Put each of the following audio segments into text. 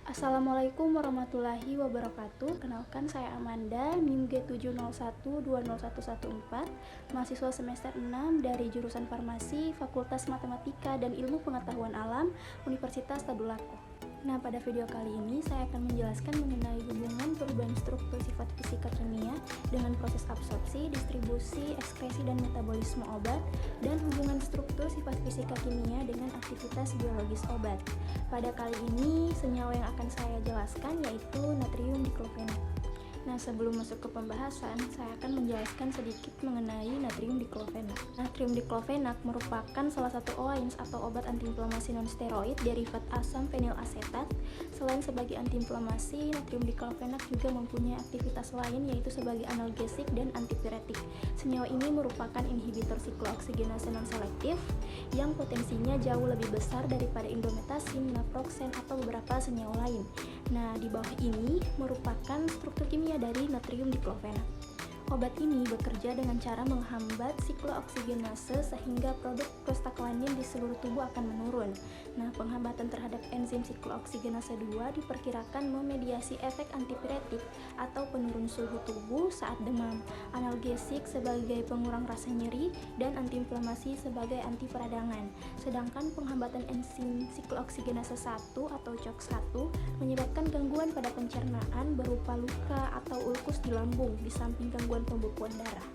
Assalamualaikum warahmatullahi wabarakatuh. Kenalkan, saya Amanda, NIM G701201114, mahasiswa semester 6 dari jurusan Farmasi, Fakultas Matematika dan Ilmu Pengetahuan Alam, Universitas Tadulako. Nah, pada video kali ini saya akan menjelaskan mengenai hubungan perubahan struktur sifat fisika kimia dengan proses absorpsi, distribusi, ekskresi, dan metabolisme obat, dan hubungan struktur sifat fisika kimia dengan aktivitas biologis obat. Pada kali ini, senyawa yang akan saya jelaskan yaitu natrium diklofenat. Nah, sebelum masuk ke pembahasan, saya akan menjelaskan sedikit mengenai natrium diklofenat. Natrium diklofenat merupakan salah satu OAINS atau obat antiinflamasi non-steroid derivat asam fenilasetat. Selain sebagai antiinflamasi, natrium diklofenat juga mempunyai aktivitas lain yaitu sebagai analgesik dan antipiretik. Senyawa ini merupakan inhibitor siklooksigenase non-selektif yang potensinya jauh lebih besar daripada indometasin, naproxen, atau beberapa senyawa lain. Nah, di bawah ini merupakan struktur kimia dari natrium diklofenat. Obat ini bekerja dengan cara menghambat siklooksigenase sehingga produk prostaglandin di seluruh tubuh akan menurun. Nah, penghambatan terhadap enzim siklooksigenase 2 diperkirakan memediasi efek antipiretik atau penurun suhu tubuh saat demam, analgesik sebagai pengurang rasa nyeri, dan antiinflamasi sebagai anti peradangan. Sedangkan penghambatan enzim siklooksigenase 1 atau COX-1 menyebabkan gangguan pada pencernaan berupa luka atau ulkus di lambung di samping gangguan pembekuan darah.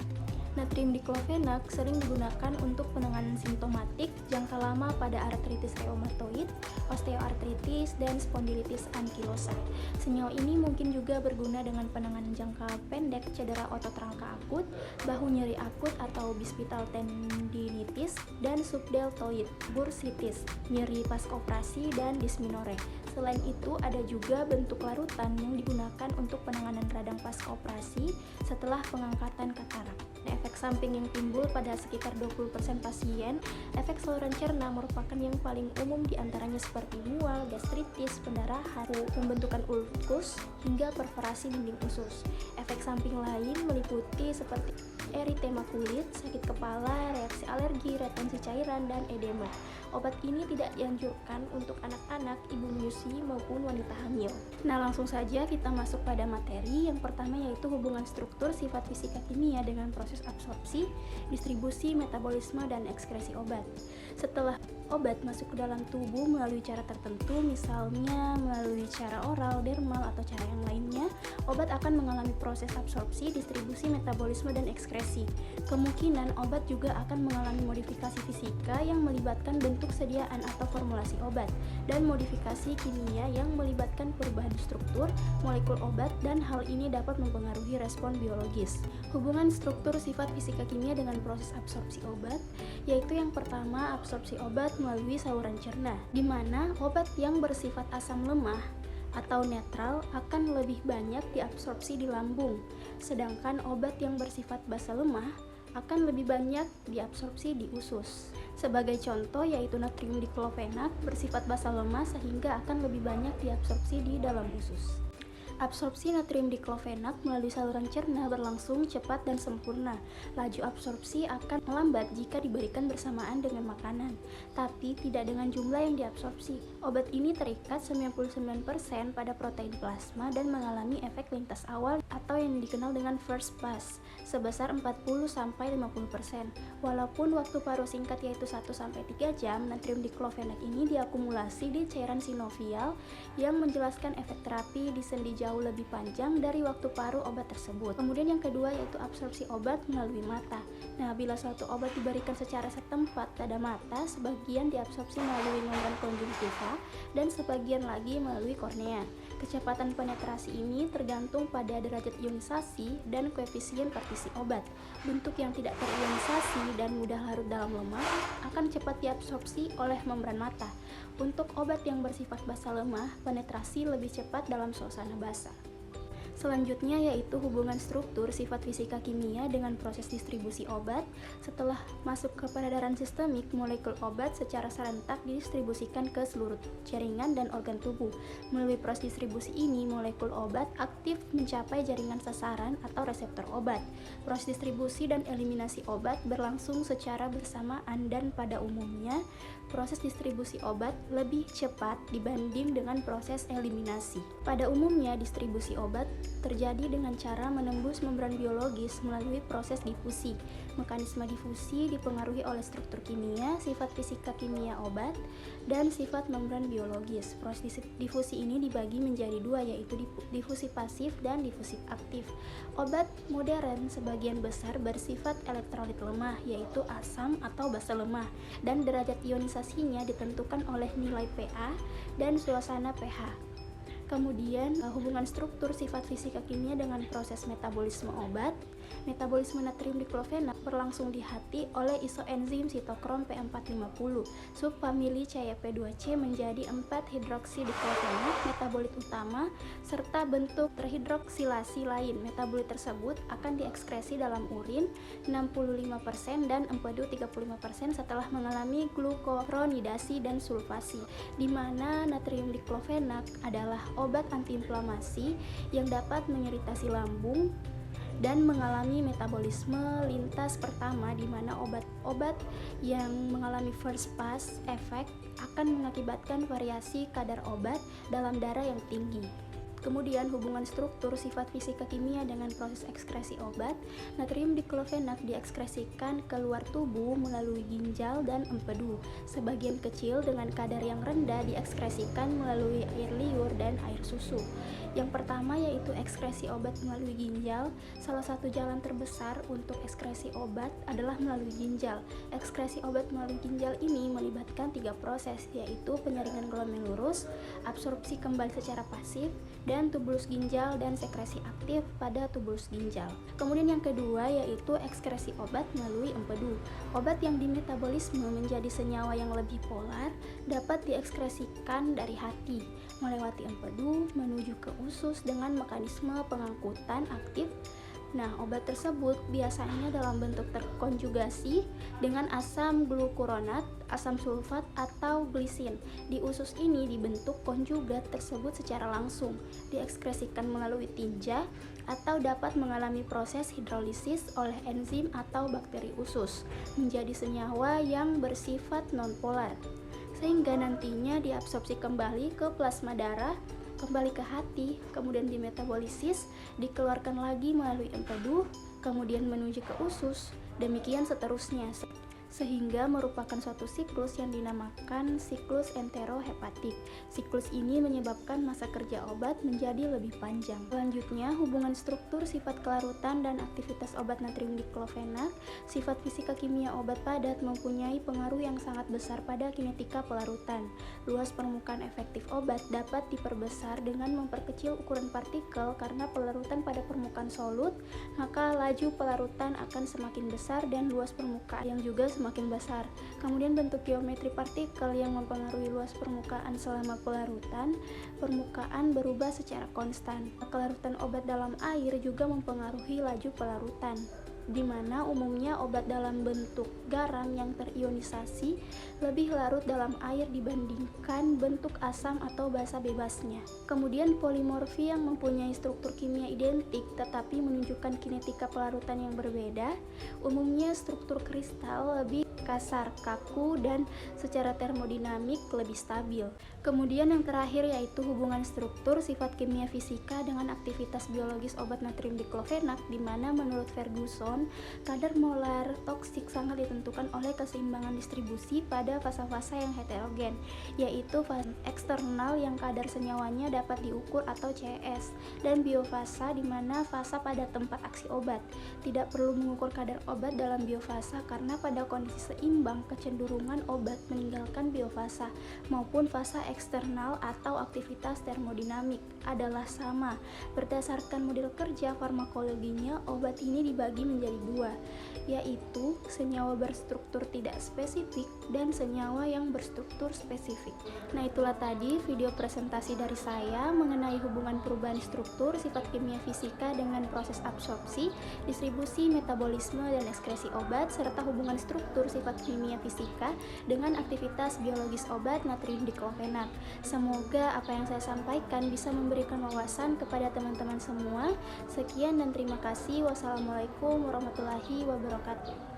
Natrium diklofenat sering digunakan untuk penanganan simptomatik jangka lama pada artritis reumatoid, osteoartritis, dan spondilitis ankilosa. Senyawa ini mungkin juga berguna dengan penanganan jangka pendek cedera otot rangka akut, bahu nyeri akut atau bispital tendinitis, dan subdeltoid bursitis, nyeri pas operasi, dan disminore. Selain itu, ada juga bentuk larutan yang digunakan untuk penanganan radang pasca operasi setelah pengangkatan katarak. Efek samping yang timbul pada sekitar 20% pasien, efek saluran cerna merupakan yang paling umum diantaranya seperti mual, gastritis, pendarahan, pembentukan ulkus, hingga perforasi dinding usus. Efek samping lain meliputi seperti eritema kulit, sakit kepala, reaksi alergi, retensi cairan, dan edema. Obat ini tidak dianjurkan untuk anak-anak, ibu menyusui, maupun wanita hamil. Nah, langsung saja kita masuk pada materi. Yang pertama yaitu hubungan struktur sifat fisika kimia dengan proses absorpsi, distribusi, metabolisme, dan ekskresi obat. Setelah obat masuk ke dalam tubuh melalui cara tertentu, misalnya melalui cara oral, dermal, atau cara yang lainnya, obat akan mengalami proses absorpsi, distribusi, metabolisme, dan ekskresi. Kemungkinan obat juga akan mengalami modifikasi fisika yang melibatkan bentuk sediaan atau formulasi obat, dan modifikasi kimia yang melibatkan perubahan struktur, molekul obat, dan hal ini dapat mempengaruhi respon biologis. Hubungan struktur sifat fisika kimia dengan proses absorpsi obat, yaitu yang pertama absorpsi obat melalui saluran cerna, di mana obat yang bersifat asam lemah atau netral akan lebih banyak diabsorpsi di lambung, sedangkan obat yang bersifat basa lemah akan lebih banyak diabsorpsi di usus. Sebagai contoh yaitu natrium diklofenat bersifat basa lemah sehingga akan lebih banyak diabsorpsi di dalam usus. Absorpsi natrium diklofenat melalui saluran cerna berlangsung cepat dan sempurna. Laju absorpsi akan melambat jika diberikan bersamaan dengan makanan, tapi tidak dengan jumlah yang diabsorpsi. Obat ini terikat 99% pada protein plasma dan mengalami efek lintas awal atau yang dikenal dengan first pass sebesar 40-50%. Walaupun waktu paruh singkat yaitu 1-3 jam, natrium diklofenat ini diakumulasi di cairan sinovial yang menjelaskan efek terapi di sendi jauh lebih panjang dari waktu paruh obat tersebut. Kemudian yang kedua yaitu absorpsi obat melalui mata. Nah, bila suatu obat diberikan secara setempat pada mata, sebagian diabsorpsi melalui membran konjungtiva dan sebagian lagi melalui kornea. Kecepatan penetrasi ini tergantung pada derajat ionisasi dan koefisien partisi obat. Bentuk yang tidak terionisasi dan mudah larut dalam lemak akan cepat diabsorpsi oleh membran mata. Untuk obat yang bersifat basa lemah, penetrasi lebih cepat dalam suasana basah. Selanjutnya yaitu hubungan struktur sifat fisika kimia dengan proses distribusi obat. Setelah masuk ke peredaran sistemik, molekul obat secara serentak didistribusikan ke seluruh jaringan dan organ tubuh. Melalui proses distribusi ini, molekul obat aktif mencapai jaringan sasaran atau reseptor obat. Proses distribusi dan eliminasi obat berlangsung secara bersamaan dan pada umumnya proses distribusi obat lebih cepat dibanding dengan proses eliminasi. Pada umumnya, distribusi obat terjadi dengan cara menembus membran biologis melalui proses difusi. Mekanisme difusi dipengaruhi oleh struktur kimia, sifat fisika kimia obat, dan sifat membran biologis. Proses difusi ini dibagi menjadi dua, yaitu difusi pasif dan difusi aktif. Obat modern sebagian besar bersifat elektrolit lemah, yaitu asam atau basa lemah, dan derajat ionisasinya ditentukan oleh nilai pH dan suasana pH. Kemudian hubungan struktur sifat fisika kimia dengan proses metabolisme obat. Metabolisme natrium diklofenat berlangsung di hati oleh isoenzim sitokrom P450 subfamili CYP2C menjadi 4-hidroksidiklofenat metabolit utama serta bentuk terhidroksilasi lain. Metabolit tersebut akan diekskresi dalam urin 65% dan empedu 35% setelah mengalami glukuronidasi dan sulfasi, di mana natrium diklofenat adalah obat antiinflamasi yang dapat mengiritasi lambung dan mengalami metabolisme lintas pertama, di mana obat-obat yang mengalami first pass effect akan mengakibatkan variasi kadar obat dalam darah yang tinggi. Kemudian hubungan struktur sifat fisika kimia dengan proses ekskresi obat. Natrium diklofenat diekskresikan keluar tubuh melalui ginjal dan empedu. Sebagian kecil dengan kadar yang rendah diekskresikan melalui air liur dan air susu. Yang pertama yaitu ekskresi obat melalui ginjal. Salah satu jalan terbesar untuk ekskresi obat adalah melalui ginjal. Ekskresi obat melalui ginjal ini melibatkan 3 proses, yaitu penyaringan glomerulus, absorpsi kembali secara pasif, dan tubulus ginjal dan sekresi aktif pada tubulus ginjal. Kemudian yang kedua yaitu ekskresi obat melalui empedu. Obat yang dimetabolisme menjadi senyawa yang lebih polar dapat diekskresikan dari hati melewati empedu menuju ke usus dengan mekanisme pengangkutan aktif. Nah, obat tersebut biasanya dalam bentuk terkonjugasi dengan asam glukuronat, asam sulfat, atau glisin. Di usus ini dibentuk konjugat tersebut secara langsung, diekskresikan melalui tinja, atau dapat mengalami proses hidrolisis oleh enzim atau bakteri usus, menjadi senyawa yang bersifat nonpolar, sehingga nantinya diabsorpsi kembali ke plasma darah, kembali ke hati, kemudian dimetabolisis, dikeluarkan lagi melalui empedu, kemudian menuju ke usus, demikian seterusnya, sehingga merupakan suatu siklus yang dinamakan siklus enterohepatik. Siklus ini menyebabkan masa kerja obat menjadi lebih panjang. Selanjutnya, hubungan struktur sifat kelarutan dan aktivitas obat natrium diklofenat. Sifat fisika kimia obat padat mempunyai pengaruh yang sangat besar pada kinetika pelarutan. Luas permukaan efektif obat dapat diperbesar dengan memperkecil ukuran partikel. Karena pelarutan pada permukaan solut, maka laju pelarutan akan semakin besar dan luas permukaan yang juga semakin besar. Kemudian bentuk geometri partikel yang mempengaruhi luas permukaan selama pelarutan. Permukaan berubah secara konstan. Kelarutan obat dalam air juga mempengaruhi laju pelarutan, di mana umumnya obat dalam bentuk garam yang terionisasi lebih larut dalam air dibandingkan bentuk asam atau basa bebasnya. Kemudian polimorfi yang mempunyai struktur kimia identik tetapi menunjukkan kinetika pelarutan yang berbeda. Umumnya struktur kristal lebih kasar, kaku, dan secara termodinamik lebih stabil. Kemudian yang terakhir yaitu hubungan struktur sifat kimia fisika dengan aktivitas biologis obat natrium diklofenat, di mana menurut Ferguson kadar molar toksik sangat ditentukan oleh keseimbangan distribusi pada fasa-fasa yang heterogen, yaitu fasa eksternal yang kadar senyawanya dapat diukur atau CS, dan biofasa di mana fasa pada tempat aksi obat. Tidak perlu mengukur kadar obat dalam biofasa karena pada kondisi seimbang kecenderungan obat meninggalkan biofasa maupun fasa eksternal atau aktivitas termodinamik adalah sama. Berdasarkan model kerja farmakologinya, obat ini dibagi menjadi dua, yaitu senyawa berstruktur tidak spesifik dan senyawa yang berstruktur spesifik. Nah, itulah tadi video presentasi dari saya mengenai hubungan perubahan struktur sifat kimia fisika dengan proses absorpsi, distribusi, metabolisme, dan ekskresi obat, serta hubungan struktur sifat kimia fisika dengan aktivitas biologis obat natrium diklofenat. Semoga apa yang saya sampaikan bisa memberikan wawasan kepada teman-teman semua. Sekian dan terima kasih. Wassalamualaikum warahmatullahi wabarakatuh.